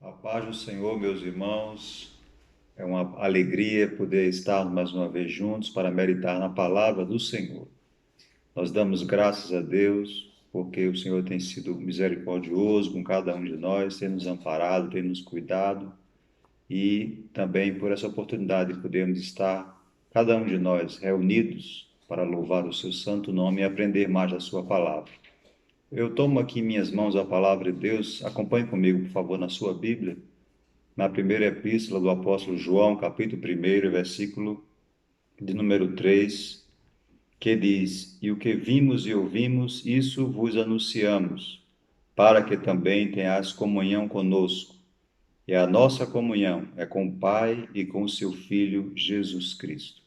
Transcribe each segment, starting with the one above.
A paz do Senhor, meus irmãos, é uma alegria poder estar mais uma vez juntos para meditar na palavra do Senhor. Nós damos graças a Deus porque o Senhor tem sido misericordioso com cada um de nós, tem nos amparado, tem nos cuidado e também por essa oportunidade de podermos estar, cada um de nós, reunidos para louvar o seu santo nome e aprender mais da sua palavra. Eu tomo aqui em minhas mãos a palavra de Deus, acompanhe comigo, por favor, na sua Bíblia na primeira epístola do apóstolo João, capítulo 1, versículo de número 3, que diz: E o que vimos e ouvimos, isso vos anunciamos, para que também tenhais comunhão conosco. E a nossa comunhão é com o Pai e com o seu Filho Jesus Cristo.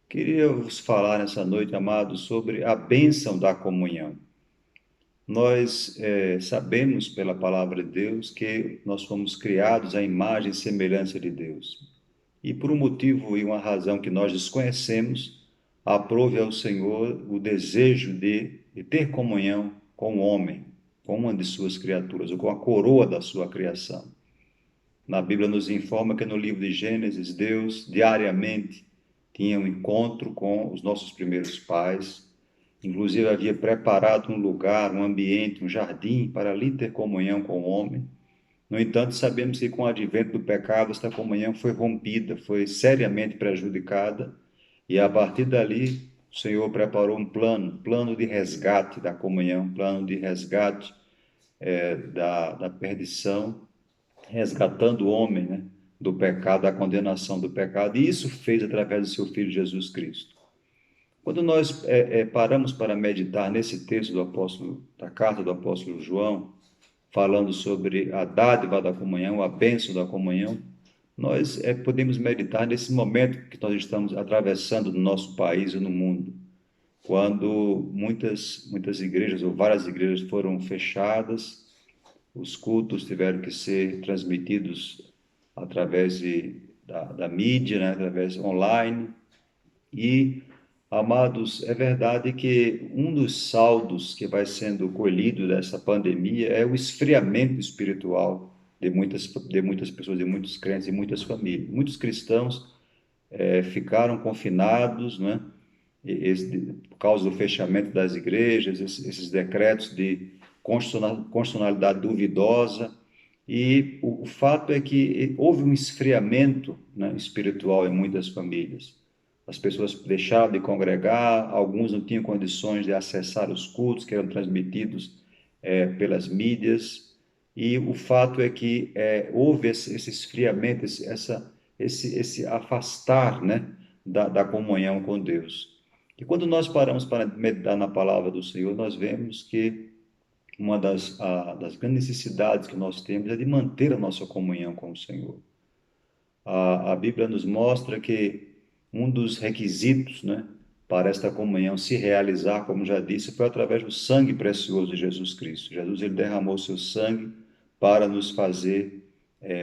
Queria vos falar nessa noite, amados, sobre a bênção da comunhão. Nós sabemos pela palavra de Deus que nós fomos criados à imagem e semelhança de Deus. E por um motivo e uma razão que nós desconhecemos, aprove ao Senhor o desejo de ter comunhão com o homem, com uma de suas criaturas, ou com a coroa da sua criação. Na Bíblia nos informa que no livro de Gênesis, Deus diariamente tinha um encontro com os nossos primeiros pais, inclusive havia preparado um lugar, um ambiente, um jardim para ali ter comunhão com o homem. No entanto, sabemos que com o advento do pecado, esta comunhão foi rompida, foi seriamente prejudicada, e a partir dali, o Senhor preparou um plano de resgate da comunhão, plano de resgate da perdição, resgatando o homem, né, do pecado, da condenação do pecado, e isso fez através do seu Filho Jesus Cristo. Quando nós paramos para meditar nesse texto do apóstolo, da carta do apóstolo João, falando sobre a dádiva da comunhão, a bênção da comunhão, nós podemos meditar nesse momento que nós estamos atravessando no nosso país e no mundo, quando muitas igrejas ou várias igrejas foram fechadas, os cultos tiveram que ser transmitidos através da mídia, né, através online, e amados, é verdade que um dos saldos que vai sendo colhido dessa pandemia é o esfriamento espiritual de muitas pessoas, de muitos crentes e muitas famílias. Muitos cristãos ficaram confinados, né? Por causa do fechamento das igrejas, esses decretos de constitucionalidade duvidosa. E o fato é que houve um esfriamento, né, espiritual em muitas famílias. As pessoas deixaram de congregar, alguns não tinham condições de acessar os cultos que eram transmitidos pelas mídias, e o fato é que houve esse esfriamento, esse afastar, né, da comunhão com Deus. E quando nós paramos para meditar na palavra do Senhor, nós vemos que uma das grandes necessidades que nós temos é de manter a nossa comunhão com o Senhor. A Bíblia nos mostra que um dos requisitos, né, para esta comunhão se realizar, como já disse, foi através do sangue precioso de Jesus Cristo. Jesus ele derramou seu sangue para nos fazer,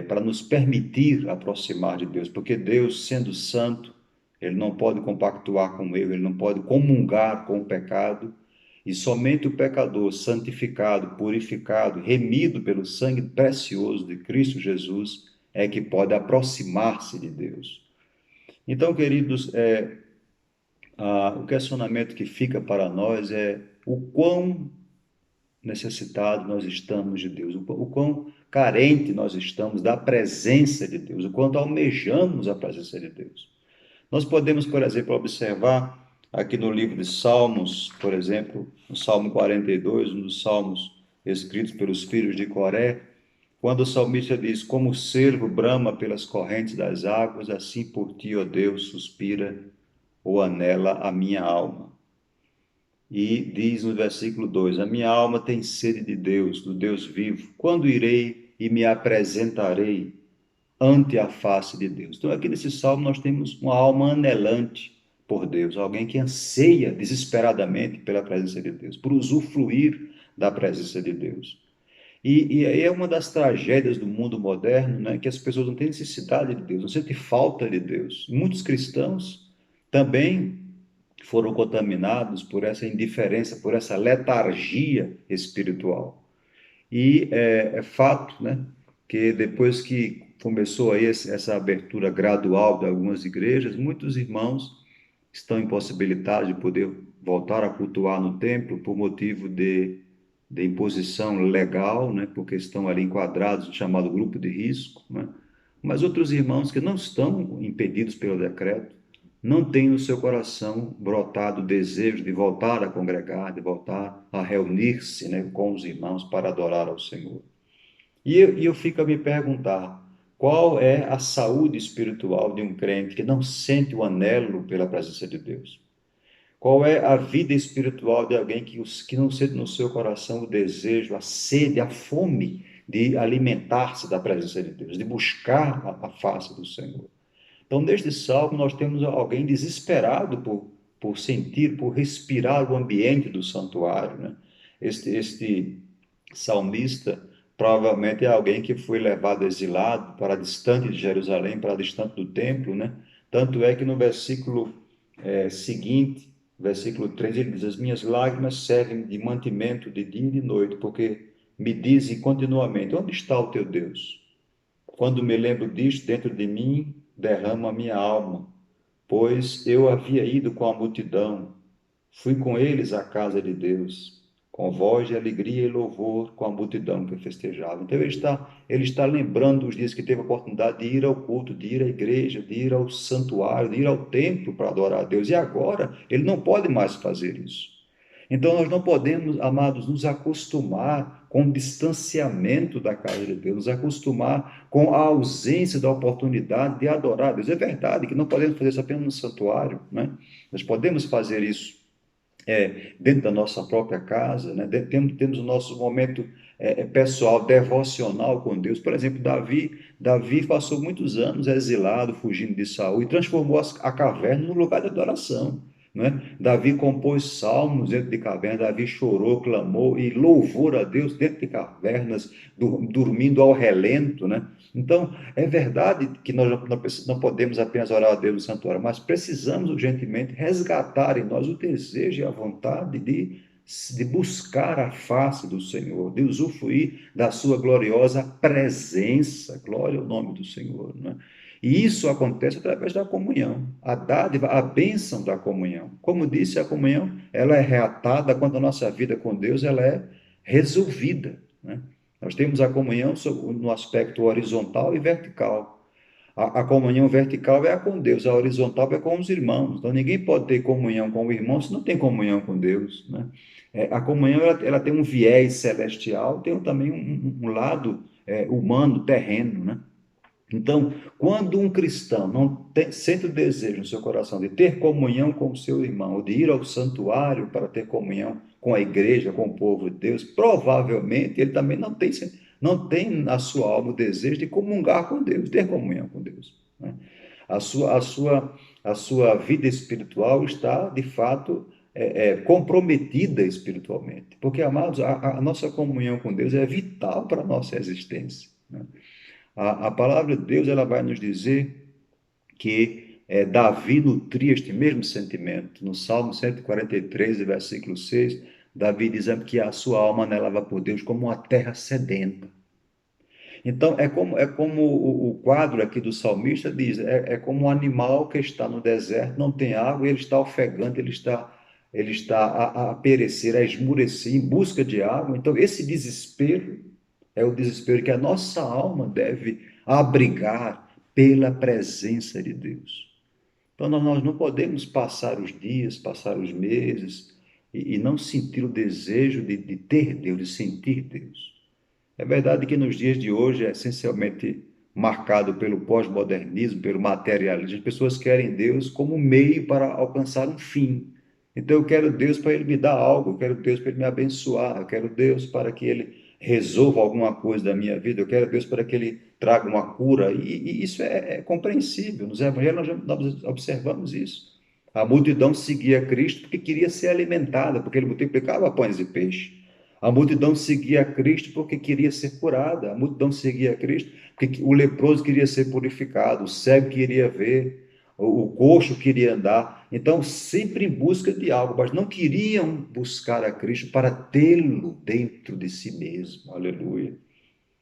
para nos permitir aproximar de Deus, porque Deus, sendo santo, ele não pode compactuar com o erro, ele não pode comungar com o pecado, e somente o pecador santificado, purificado, remido pelo sangue precioso de Cristo Jesus é que pode aproximar-se de Deus. Então, queridos, o questionamento que fica para nós é o quão necessitados nós estamos de Deus, o quão carente nós estamos da presença de Deus, o quanto almejamos a presença de Deus. Nós podemos, por exemplo, observar aqui no livro de Salmos, por exemplo, no Salmo 42, um dos salmos escritos pelos filhos de Coré, quando o salmista diz: Como o cervo brama pelas correntes das águas, assim por ti, ó Deus, suspira ou anela a minha alma. E diz no versículo 2: A minha alma tem sede de Deus, do Deus vivo. Quando irei e me apresentarei ante a face de Deus? Então, aqui nesse salmo, nós temos uma alma anelante por Deus, alguém que anseia desesperadamente pela presença de Deus, por usufruir da presença de Deus. E aí é uma das tragédias do mundo moderno, né, que as pessoas não têm necessidade de Deus, não sentem falta de Deus. Muitos cristãos também foram contaminados por essa indiferença, por essa letargia espiritual. E é fato, né, que depois que começou aí essa abertura gradual de algumas igrejas, muitos irmãos estão impossibilitados de poder voltar a cultuar no templo por motivo de imposição legal, né, porque estão ali enquadrados no chamado grupo de risco, né? Mas outros irmãos que não estão impedidos pelo decreto, não têm no seu coração brotado o desejo de voltar a congregar, de voltar a reunir-se, né, com os irmãos para adorar ao Senhor. E eu fico a me perguntar, qual é a saúde espiritual de um crente que não sente o anelo pela presença de Deus? Qual é a vida espiritual de alguém que não sente no seu coração o desejo, a sede, a fome de alimentar-se da presença de Deus, de buscar a face do Senhor? Então, neste salmo, nós temos alguém desesperado por sentir, por respirar o ambiente do santuário, né? Este salmista provavelmente é alguém que foi levado exilado para distante de Jerusalém, para distante do templo, né? Tanto é que no versículo seguinte, versículo 3, ele diz: As minhas lágrimas servem de mantimento de dia e de noite, porque me dizem continuamente: Onde está o teu Deus? Quando me lembro disto, dentro de mim derramo a minha alma, pois eu havia ido com a multidão, fui com eles à casa de Deus, com voz de alegria e louvor, com a multidão que festejava. Então ele está lembrando os dias que teve a oportunidade de ir ao culto, de ir à igreja, de ir ao santuário, de ir ao templo para adorar a Deus. E agora ele não pode mais fazer isso. Então, nós não podemos, amados, nos acostumar com o distanciamento da casa de Deus, nos acostumar com a ausência da oportunidade de adorar a Deus. É verdade que não podemos fazer isso apenas no santuário, né? Nós podemos fazer isso dentro da nossa própria casa, né? Temos o nosso momento pessoal, devocional com Deus. Por exemplo, Davi passou muitos anos exilado, fugindo de Saul, e transformou a caverna no lugar de adoração. Né? Davi compôs salmos dentro de cavernas, Davi chorou, clamou e louvor a Deus dentro de cavernas, dormindo ao relento, né? Então, é verdade que nós não podemos apenas orar a Deus no santuário, mas precisamos urgentemente resgatar em nós o desejo e a vontade de buscar a face do Senhor, de usufruir da sua gloriosa presença. Glória ao nome do Senhor, né? E isso acontece através da comunhão, a dádiva, a bênção da comunhão. Como disse, a comunhão, ela é reatada quando a nossa vida com Deus ela é resolvida, né? Nós temos a comunhão no aspecto horizontal e vertical. A comunhão vertical é a com Deus, a horizontal é com os irmãos. Então, ninguém pode ter comunhão com o irmão se não tem comunhão com Deus, né? A comunhão ela tem um viés celestial, tem também um lado humano, terreno, né? Então, quando um cristão não sente o desejo no seu coração de ter comunhão com o seu irmão, ou de ir ao santuário para ter comunhão com a igreja, com o povo de Deus, provavelmente ele também não tem na sua alma o desejo de comungar com Deus, ter comunhão com Deus, né? A sua vida espiritual está, de fato, comprometida espiritualmente. Porque, amados, a nossa comunhão com Deus é vital para a nossa existência, né? A palavra de Deus ela vai nos dizer que Davi nutria este mesmo sentimento. No Salmo 143, versículo 6, Davi dizendo que a sua alma anelava por Deus como uma terra sedenta. Então, é como o quadro aqui do salmista diz, é como um animal que está no deserto, não tem água, e ele está ofegante, ele está a perecer, a esmurecer em busca de água. Então, esse desespero é o desespero que a nossa alma deve abrigar pela presença de Deus. Então, nós não podemos passar os dias, passar os meses e não sentir o desejo de ter Deus, de sentir Deus. É verdade que nos dias de hoje é essencialmente marcado pelo pós-modernismo, pelo materialismo. As pessoas querem Deus como meio para alcançar um fim. Então eu quero Deus para Ele me dar algo, eu quero Deus para Ele me abençoar, eu quero Deus para que Ele resolva alguma coisa da minha vida, eu quero Deus para que Ele traga uma cura. E isso é compreensível. Nos evangelhos nós observamos isso. A multidão seguia Cristo porque queria ser alimentada, porque Ele multiplicava pães e peixes. A multidão seguia a Cristo porque queria ser curada. A multidão seguia a Cristo porque o leproso queria ser purificado, o cego queria ver, o coxo queria andar. Então, sempre em busca de algo, mas não queriam buscar a Cristo para tê-lo dentro de si mesmo. Aleluia.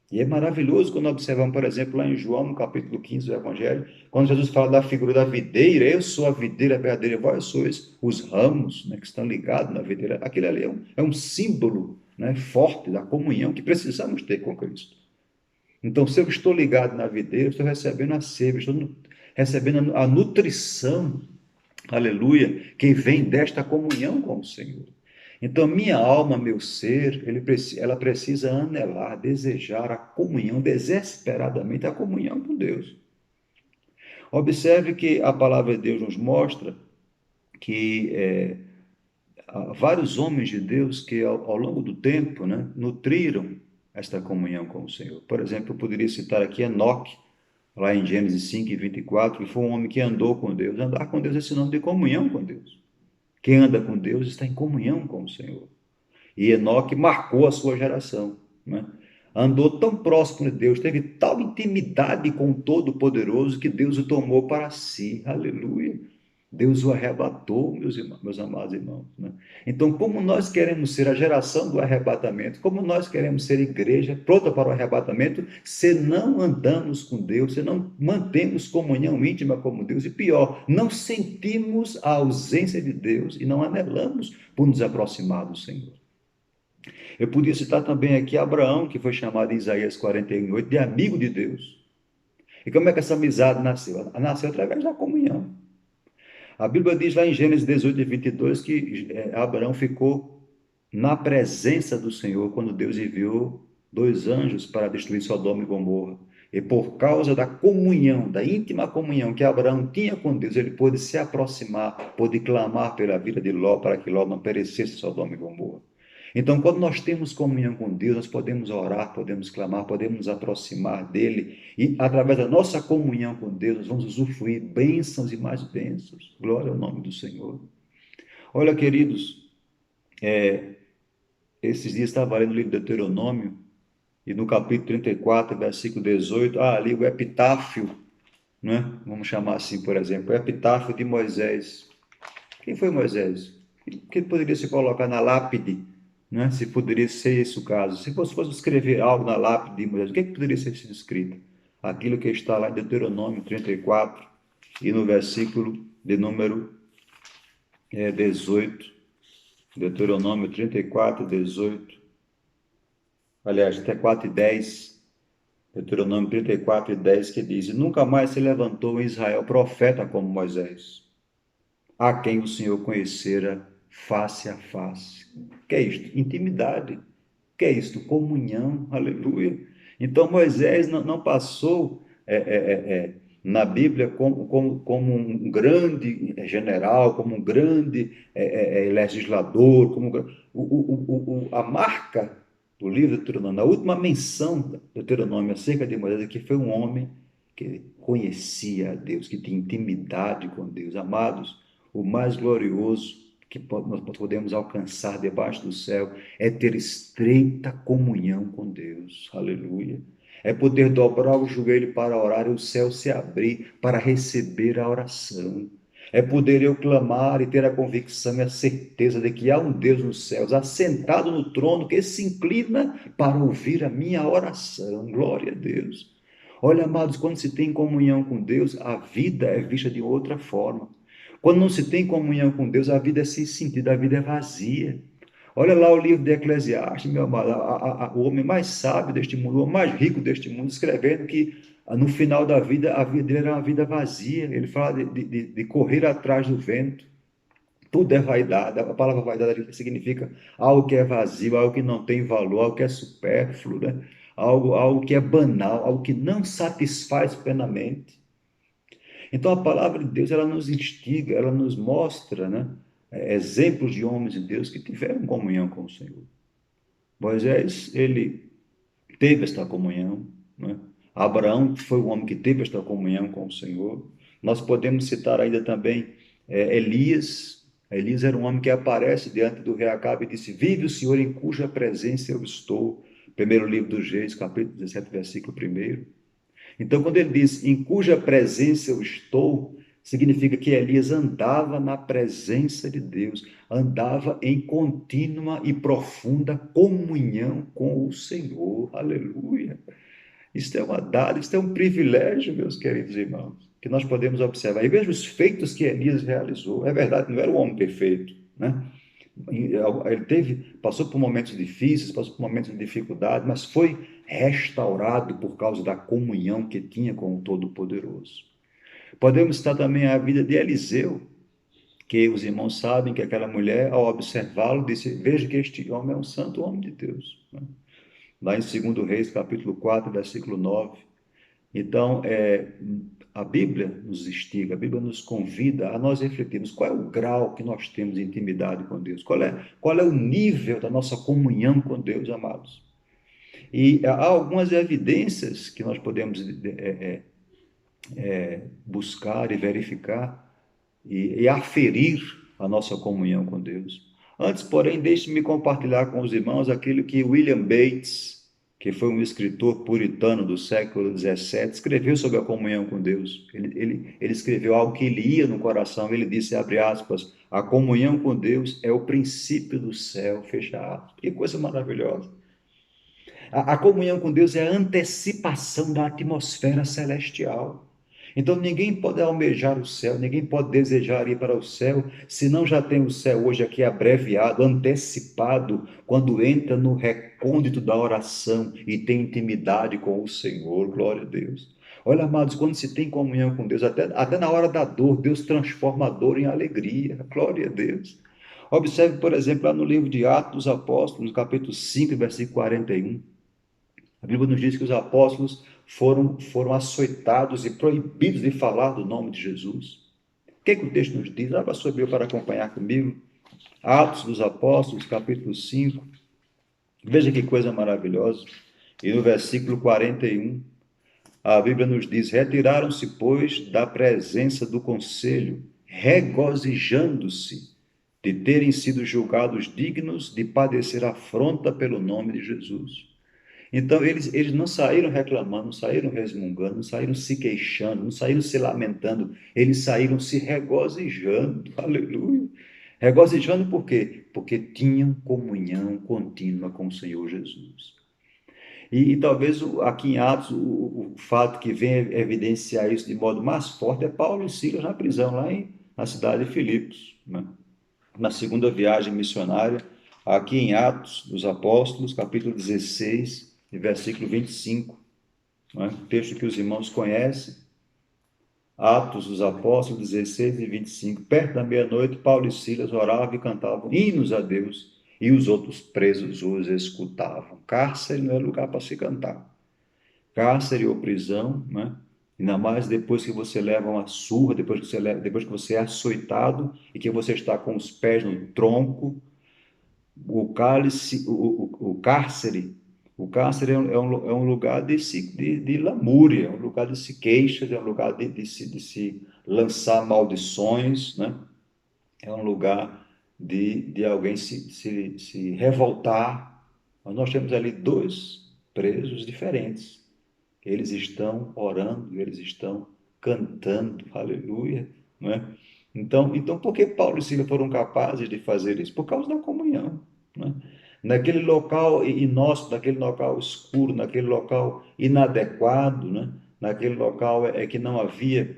E é maravilhoso quando observamos, por exemplo, lá em João, no capítulo 15 do Evangelho, quando Jesus fala da figura da videira, eu sou a videira verdadeira, vós sois os ramos, né, que estão ligados na videira. Aquele ali é um símbolo, né, forte da comunhão que precisamos ter com Cristo. Então, se eu estou ligado na videira, eu estou recebendo a seiva, estou recebendo a nutrição, aleluia, que vem desta comunhão com o Senhor. Então, minha alma, meu ser, ela precisa anelar, desejar a comunhão, desesperadamente a comunhão com Deus. Observe que a palavra de Deus nos mostra que há vários homens de Deus que, ao longo do tempo, né, nutriram esta comunhão com o Senhor. Por exemplo, eu poderia citar aqui Enoque, lá em Gênesis 5 e 24, que foi um homem que andou com Deus. Andar com Deus é sinônimo de comunhão com Deus. Quem anda com Deus está em comunhão com o Senhor. E Enoque marcou a sua geração, né? Andou tão próximo de Deus, teve tal intimidade com o Todo-Poderoso que Deus o tomou para si. Aleluia. Deus o arrebatou, meus irmãos, meus amados irmãos, né? Então, como nós queremos ser a geração do arrebatamento, como nós queremos ser igreja pronta para o arrebatamento, se não andamos com Deus, se não mantemos comunhão íntima com Deus, e pior, não sentimos a ausência de Deus e não anelamos por nos aproximar do Senhor. Eu podia citar também aqui Abraão, que foi chamado em Isaías 41:8 de amigo de Deus. E como é que essa amizade nasceu? Nasceu através da comunhão. A Bíblia diz lá em Gênesis 18:22 que Abraão ficou na presença do Senhor quando Deus enviou dois anjos para destruir Sodoma e Gomorra. E por causa da comunhão, da íntima comunhão que Abraão tinha com Deus, ele pôde se aproximar, pôde clamar pela vida de Ló, para que Ló não perecesse Sodoma e Gomorra. Então, quando nós temos comunhão com Deus, nós podemos orar, podemos clamar, podemos nos aproximar dele, e através da nossa comunhão com Deus, nós vamos usufruir bênçãos e mais bênçãos. Glória ao nome do Senhor. Olha, queridos, esses dias estava lendo o livro de Deuteronômio, e no capítulo 34, versículo 18, ali o epitáfio, né? Vamos chamar assim, por exemplo, o epitáfio de Moisés. Quem foi Moisés? Que poderia se colocar na lápide, né? Se poderia ser esse o caso. Se fosse escrever algo na lápide de Moisés, o que poderia ser sido escrito? Aquilo que está lá em Deuteronômio 34 e no versículo de número 18. Deuteronômio 34, 18. Aliás, 34:10. Deuteronômio 34:10, que diz: nunca mais se levantou em Israel profeta como Moisés, a quem o Senhor conhecera face a face. O que é isto? Intimidade. O que é isto? Comunhão. Aleluia. Então Moisés não passou na Bíblia como um grande general, como um grande legislador, a marca do livro de Deuteronômio, a última menção do Deuteronômio acerca de Moisés é que foi um homem que conhecia a Deus, que tinha intimidade com Deus. Amados, o mais glorioso que nós podemos alcançar debaixo do céu é ter estreita comunhão com Deus. Aleluia. É poder dobrar o joelho para orar e o céu se abrir para receber a oração. É poder eu clamar e ter a convicção e a certeza de que há um Deus nos céus, assentado no trono, que se inclina para ouvir a minha oração. Glória a Deus. Olha, amados, quando se tem comunhão com Deus, a vida é vista de outra forma. Quando não se tem comunhão com Deus, a vida é sem sentido, a vida é vazia. Olha lá o livro de Eclesiastes, meu amado, o homem mais sábio deste mundo, o homem mais rico deste mundo, escrevendo que no final da vida, a vida dele era uma vida vazia. Ele fala de correr atrás do vento. Tudo é vaidade. A palavra vaidade significa algo que é vazio, algo que não tem valor, algo que é supérfluo, né? Algo que é banal, algo que não satisfaz plenamente. Então a palavra de Deus, ela nos instiga, ela nos mostra, né, exemplos de homens de Deus que tiveram comunhão com o Senhor. Moisés, ele teve esta comunhão, né? Abraão foi o homem que teve esta comunhão com o Senhor. Nós podemos citar ainda também Elias. Elias era um homem que aparece diante do rei Acabe e disse: vive o Senhor em cuja presença eu estou. Primeiro livro dos Reis, capítulo 17, versículo 1. Então, quando ele diz, em cuja presença eu estou, Significa que Elias andava na presença de Deus, andava em contínua e profunda comunhão com o Senhor. Aleluia! Isto é uma dádiva, isto é um privilégio, meus queridos irmãos, que nós podemos observar. E veja os feitos que Elias realizou. É verdade, não era um homem perfeito, né? Ele passou por momentos difíceis, passou por momentos de dificuldade, mas foi restaurado por causa da comunhão que tinha com o Todo-Poderoso. Podemos citar também a vida de Eliseu, que os irmãos sabem que aquela mulher, ao observá-lo, disse: Veja que este homem é um santo homem de Deus. Lá em 2 Reis, capítulo 4, versículo 9. Então, a Bíblia nos instiga, a Bíblia nos convida a nós refletirmos qual é o grau que nós temos de intimidade com Deus, qual é o nível da nossa comunhão com Deus, amados. E há algumas evidências que nós podemos buscar e verificar e aferir a nossa comunhão com Deus. Antes, porém, deixe-me compartilhar com os irmãos aquilo que William Bates, que foi um escritor puritano do século XVII, escreveu sobre a comunhão com Deus. Ele escreveu algo que ele ia no coração. Ele disse, abre aspas, a comunhão com Deus é o princípio do céu, fecha aspas. Que coisa maravilhosa. A comunhão com Deus é a antecipação da atmosfera celestial. Então ninguém pode almejar o céu, ninguém pode desejar ir para o céu, se não já tem o céu hoje aqui abreviado, antecipado, quando entra no recôndito da oração e tem intimidade com o Senhor. Glória a Deus. Olha, amados, quando se tem comunhão com Deus, até na hora da dor, Deus transforma a dor em alegria. Glória a Deus. Observe, por exemplo, lá no livro de Atos dos Apóstolos, capítulo 5, versículo 41. A Bíblia nos diz que os apóstolos foram açoitados e proibidos de falar do nome de Jesus. O que, é que o texto nos diz? Abra sua Bíblia para acompanhar comigo. Atos dos Apóstolos, capítulo 5. Veja que coisa maravilhosa. E no versículo 41, a Bíblia nos diz: retiraram-se, pois, da presença do conselho, regozijando-se de terem sido julgados dignos de padecer afronta pelo nome de Jesus. Então, eles não saíram reclamando, não saíram resmungando, não saíram se queixando, não saíram se lamentando, eles saíram se regozijando, aleluia. Regozijando por quê? Porque tinham comunhão contínua com o Senhor Jesus. E talvez aqui em Atos, o fato que vem evidenciar isso de modo mais forte é Paulo e Silas na prisão, na cidade de Filipos, né? Na segunda viagem missionária, aqui em Atos dos Apóstolos, capítulo 16, versículo 25, né? Texto que os irmãos conhecem. Atos dos Apóstolos 16 e 25. Perto da meia-noite, Paulo e Silas oravam e cantavam hinos a Deus, e os outros presos os escutavam. Cárcere não é lugar para se cantar. Cárcere ou prisão, né? Ainda mais depois que você leva uma surra, depois que você é açoitado e que você está com os pés no tronco. O cálice, o cárcere é um lugar de lamúria, é um lugar de se queixas, é um lugar de se lançar maldições, né? É um lugar de alguém se revoltar. Mas nós temos ali dois presos diferentes. Eles estão orando, eles estão cantando, aleluia, não é? Então, por que Paulo e Silas foram capazes de fazer isso? Por causa da comunhão, né? Naquele local inóspito, naquele local escuro, naquele local inadequado, né? Naquele local que não havia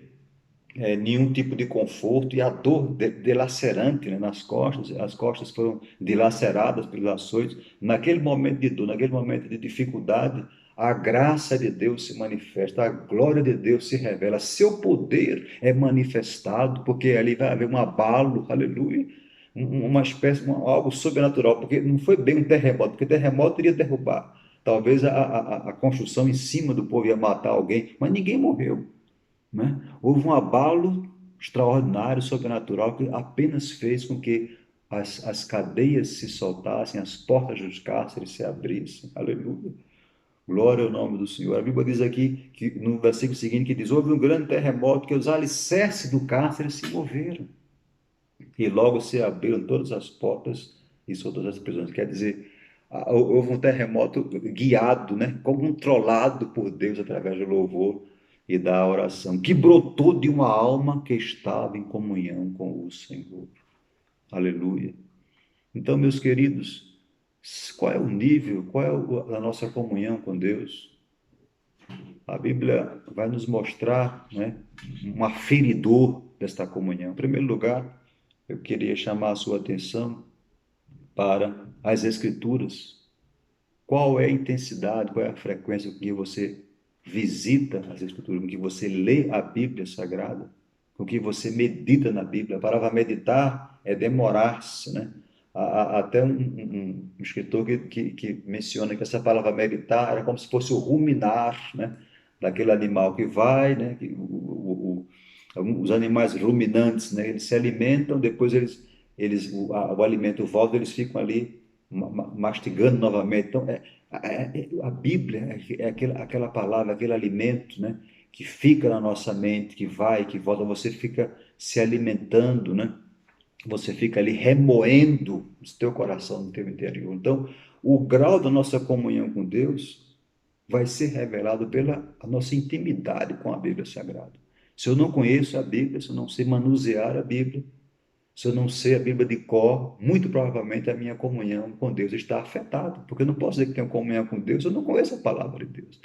nenhum tipo de conforto e a dor dilacerante, né, nas costas, as costas foram dilaceradas pelos açoites. Naquele momento de dor, naquele momento de dificuldade, a graça de Deus se manifesta, a glória de Deus se revela, seu poder é manifestado, porque ali vai haver um abalo, aleluia, uma espécie, algo sobrenatural, porque não foi bem um terremoto, porque terremoto iria derrubar. Talvez a construção em cima do povo ia matar alguém, mas ninguém morreu, né? Houve um abalo extraordinário, sobrenatural, que apenas fez com que as cadeias se soltassem, as portas dos cárceres se abrissem. Aleluia. Glória ao nome do Senhor. A Bíblia diz aqui, que, no versículo seguinte, que diz: houve um grande terremoto que os alicerces do cárcere se moveram. E logo se abriram todas as portas e todas as prisões. Quer dizer, houve um terremoto guiado, né? Controlado por Deus através do louvor. e da oração, que brotou de uma alma que estava em comunhão com o Senhor. Aleluia. Então, meus queridos, qual é o nível, qual é a nossa comunhão com Deus? A Bíblia vai nos mostrar, né, um aferidor desta comunhão. Em primeiro lugar, eu queria chamar a sua atenção para as Escrituras. Qual é a intensidade, qual é a frequência com que você visita as Escrituras, com que você lê a Bíblia Sagrada, com que você medita na Bíblia? A palavra meditar é demorar-se, né? Até um escritor que menciona que essa palavra meditar era como se fosse o ruminar, né? Daquele animal que vai, né? Os animais ruminantes, né? Eles se alimentam, depois o alimento volta, eles ficam ali mastigando novamente. Então, a Bíblia é aquela palavra, aquele alimento, né? Que fica na nossa mente, que vai, que volta, você fica se alimentando, né? Você fica ali remoendo o teu coração, no teu interior. Então, o grau da nossa comunhão com Deus vai ser revelado pela a nossa intimidade com a Bíblia Sagrada. Se eu não conheço a Bíblia, se eu não sei manusear a Bíblia, se eu não sei a Bíblia de cor, muito provavelmente a minha comunhão com Deus está afetada, porque eu não posso dizer que tenho comunhão com Deus, eu não conheço a palavra de Deus.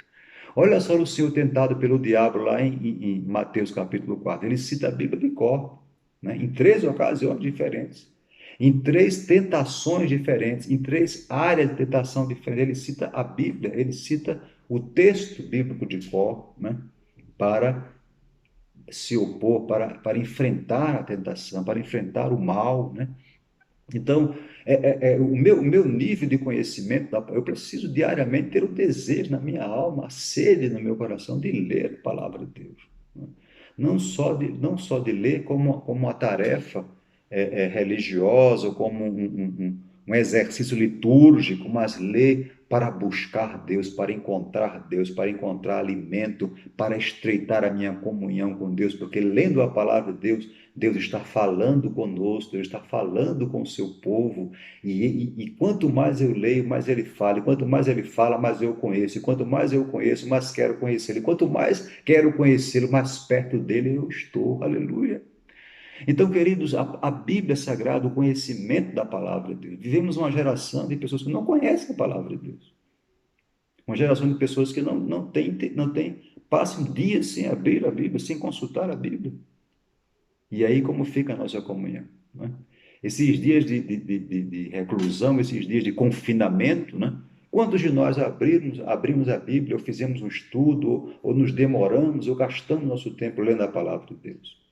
Olha só o Senhor tentado pelo diabo lá em Mateus capítulo 4. Ele cita a Bíblia de cor, né, em três ocasiões diferentes, em três tentações diferentes, em três áreas de tentação diferentes. Ele cita a Bíblia, ele cita o texto bíblico de cor, né, para se opor, para enfrentar a tentação, para enfrentar o mal, né? Então, o meu nível de conhecimento, eu preciso diariamente ter o desejo na minha alma, a sede no meu coração de ler a palavra de Deus, né? Não só de ler como uma tarefa religiosa, ou como um exercício litúrgico, mas ler para buscar Deus, para encontrar alimento, para estreitar a minha comunhão com Deus, porque lendo a palavra de Deus, Deus está falando conosco, Deus está falando com o seu povo, e quanto mais eu leio, mais ele fala, e quanto mais ele fala, mais eu conheço, e quanto mais eu conheço, mais quero conhecê-lo, e quanto mais quero conhecê-lo, mais perto dele eu estou, aleluia. Então, queridos, a Bíblia Sagrada, o conhecimento da palavra de Deus, vivemos uma geração de pessoas que não conhecem a palavra de Deus, uma geração de pessoas que não tem, passam dias sem abrir a Bíblia, sem consultar a Bíblia. E aí, como fica a nossa comunhão, né? Esses dias de reclusão, esses dias de confinamento, né? Quantos de nós abrimos a Bíblia, ou fizemos um estudo, ou nos demoramos, ou gastamos nosso tempo lendo a palavra de Deus?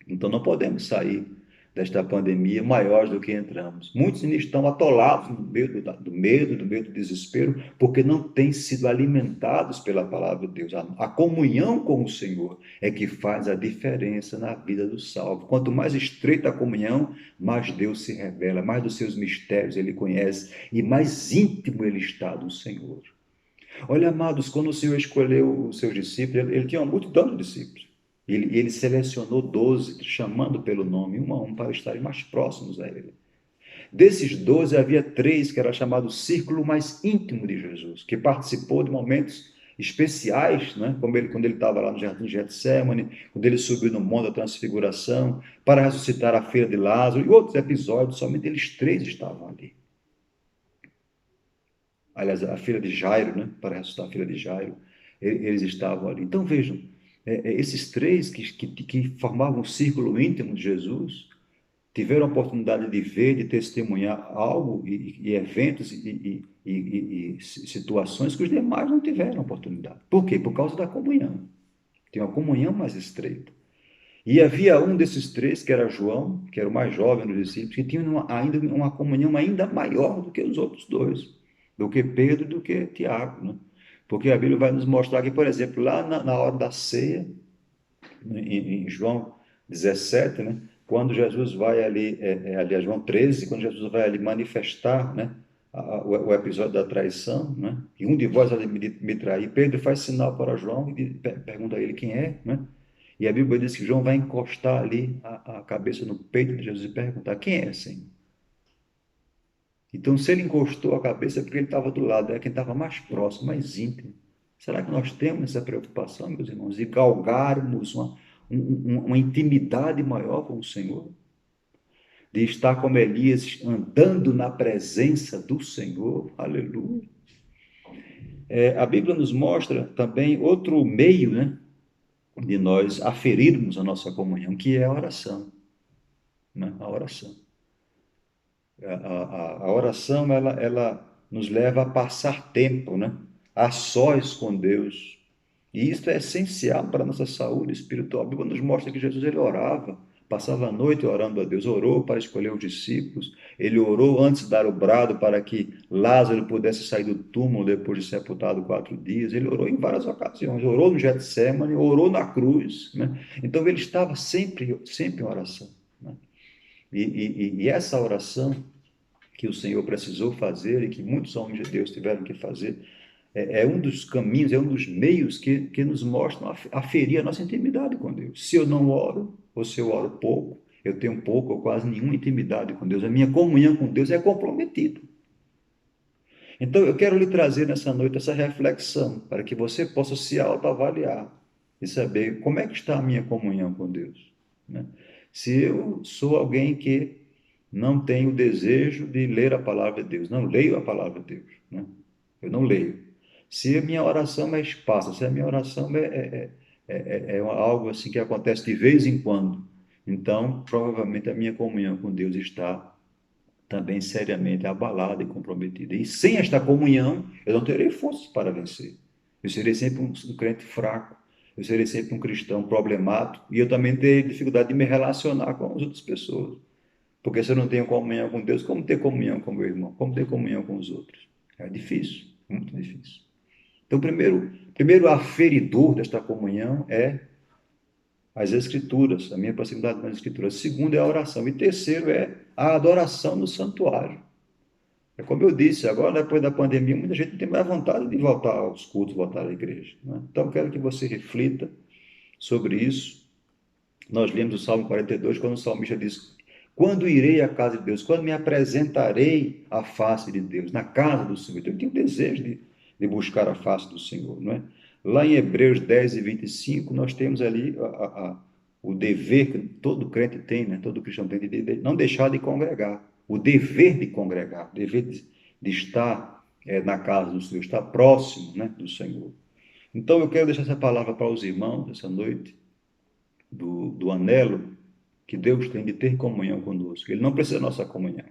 Então, não podemos sair desta pandemia maiores do que entramos. Muitos ainda estão atolados no medo do medo, do medo do desespero, porque não têm sido alimentados pela palavra de Deus. A comunhão com o Senhor é que faz a diferença na vida do salvo. Quanto mais estreita a comunhão, mais Deus se revela, mais dos seus mistérios ele conhece e mais íntimo ele está do Senhor. Olha, amados, quando o Senhor escolheu os seus discípulos, ele tinha uma multidão de discípulos. Ele selecionou 12, chamando pelo nome, um a um, para estarem mais próximos a ele. Desses 12, havia três que era chamado o círculo mais íntimo de Jesus, que participou de momentos especiais, né? Como quando ele estava lá no jardim de Getsemane, quando ele subiu no monte da transfiguração, para ressuscitar a filha de Lázaro, e outros episódios, somente eles três estavam ali. Aliás, a filha de Jairo, né? Para ressuscitar a filha de Jairo, eles estavam ali. Então vejam, esses três que formavam um círculo íntimo de Jesus, tiveram a oportunidade de ver, de testemunhar algo e eventos e situações que os demais não tiveram oportunidade. Por quê? Por causa da comunhão. Tem uma comunhão mais estreita. E havia um desses três, que era João, que era o mais jovem dos discípulos, que tinha ainda uma comunhão ainda maior do que os outros dois, do que Pedro e do que Tiago, né? Porque a Bíblia vai nos mostrar que, por exemplo, lá na hora da ceia, em João 17, né? Quando Jesus vai ali, aliás, João 13, quando Jesus vai ali manifestar, né? O episódio da traição, né? E um de vós vai me trair. Pedro faz sinal para João e pergunta a ele quem é, né? E a Bíblia diz que João vai encostar ali a cabeça no peito de Jesus e perguntar: quem é, Senhor? Então, se ele encostou a cabeça, é porque ele estava do lado, é quem estava mais próximo, mais íntimo. Será que nós temos essa preocupação, meus irmãos, de galgarmos uma intimidade maior com o Senhor? De estar como Elias, andando na presença do Senhor? Aleluia! A Bíblia nos mostra também outro meio, né, de nós aferirmos a nossa comunhão, que é a oração, né? A oração. A oração, ela nos leva a passar tempo, né? A sós com Deus. E isso é essencial para a nossa saúde espiritual. A Bíblia nos mostra que Jesus ele orava, passava a noite orando a Deus, orou para escolher os discípulos, ele orou antes de dar o brado para que Lázaro pudesse sair do túmulo depois de sepultado 4 dias. Ele orou em várias ocasiões, orou no Getsemane, orou na cruz, né? Então ele estava sempre, sempre em oração, né? E essa oração que o Senhor precisou fazer e que muitos homens de Deus tiveram que fazer, é um dos caminhos, é um dos meios que nos mostram a ferir a nossa intimidade com Deus. Se eu não oro, ou se eu oro pouco, eu tenho pouco ou quase nenhuma intimidade com Deus, a minha comunhão com Deus é comprometida. Então, eu quero lhe trazer nessa noite essa reflexão, para que você possa se autoavaliar e saber como é que está a minha comunhão com Deus, né? Se eu sou alguém que não tenho o desejo de ler a palavra de Deus, não leio a palavra de Deus, né? Eu não leio. Se a minha oração é esparsa, se a minha oração é algo assim que acontece de vez em quando, então provavelmente a minha comunhão com Deus está também seriamente abalada e comprometida. E sem esta comunhão, eu não terei forças para vencer. Eu serei sempre um crente fraco, eu serei sempre um cristão problemático, e eu também terei dificuldade de me relacionar com as outras pessoas. Porque se eu não tenho comunhão com Deus, como ter comunhão com meu irmão? Como ter comunhão com os outros? É difícil, muito difícil. Então, primeiro aferidor desta comunhão é as Escrituras, a minha proximidade com as Escrituras. Segundo é a oração. E terceiro é a adoração no santuário. É como eu disse, agora depois da pandemia, muita gente não tem mais vontade de voltar aos cultos, voltar à igreja, né? Então, quero que você reflita sobre isso. Nós lemos o Salmo 42, quando o salmista diz: quando irei à casa de Deus? Quando me apresentarei à face de Deus, na casa do Senhor? Então, eu tenho desejo de buscar a face do Senhor, não é? Lá em Hebreus 10 e 25, nós temos ali o dever que todo crente tem, né? Todo cristão tem, de não deixar de congregar. O dever de congregar, o dever de estar na casa do Senhor, estar próximo, né, do Senhor. Então, eu quero deixar essa palavra para os irmãos essa noite, do anelo que Deus tem de ter comunhão conosco. Ele não precisa da nossa comunhão.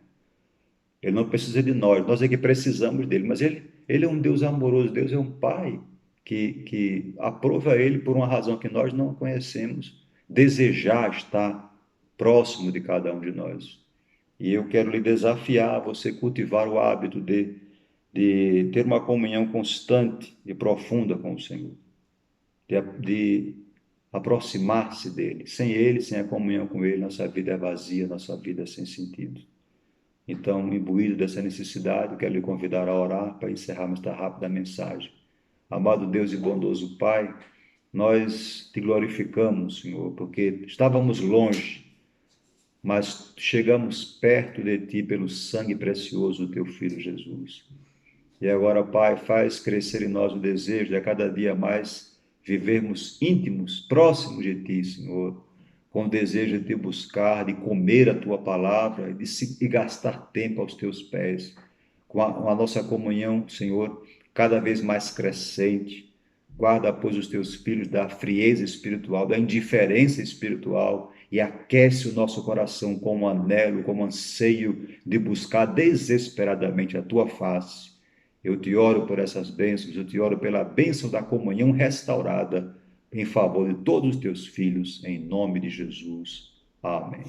Ele não precisa de nós é que precisamos dele. Mas ele é um Deus amoroso, Deus é um Pai que aprova ele por uma razão que nós não conhecemos, desejar estar próximo de cada um de nós. E eu quero lhe desafiar a você cultivar o hábito de ter uma comunhão constante e profunda com o Senhor, de aproximar-se dele. Sem ele, sem a comunhão com ele, nossa vida é vazia, nossa vida é sem sentido. Então, imbuído dessa necessidade, quero lhe convidar a orar para encerrarmos esta rápida mensagem. Amado Deus e bondoso Pai, nós te glorificamos, Senhor, porque estávamos longe, mas chegamos perto de ti pelo sangue precioso do teu Filho Jesus. E agora, Pai, faz crescer em nós o desejo de a cada dia mais vivermos íntimos, próximos de ti, Senhor, com o desejo de te buscar, de comer a tua palavra e gastar tempo aos teus pés, com a nossa comunhão, Senhor, cada vez mais crescente. Guarda, pois, os teus filhos da frieza espiritual, da indiferença espiritual, e aquece o nosso coração com um anelo, com um anseio de buscar desesperadamente a tua face. Eu te oro por essas bênçãos, eu te oro pela bênção da comunhão restaurada em favor de todos os teus filhos, em nome de Jesus. Amém.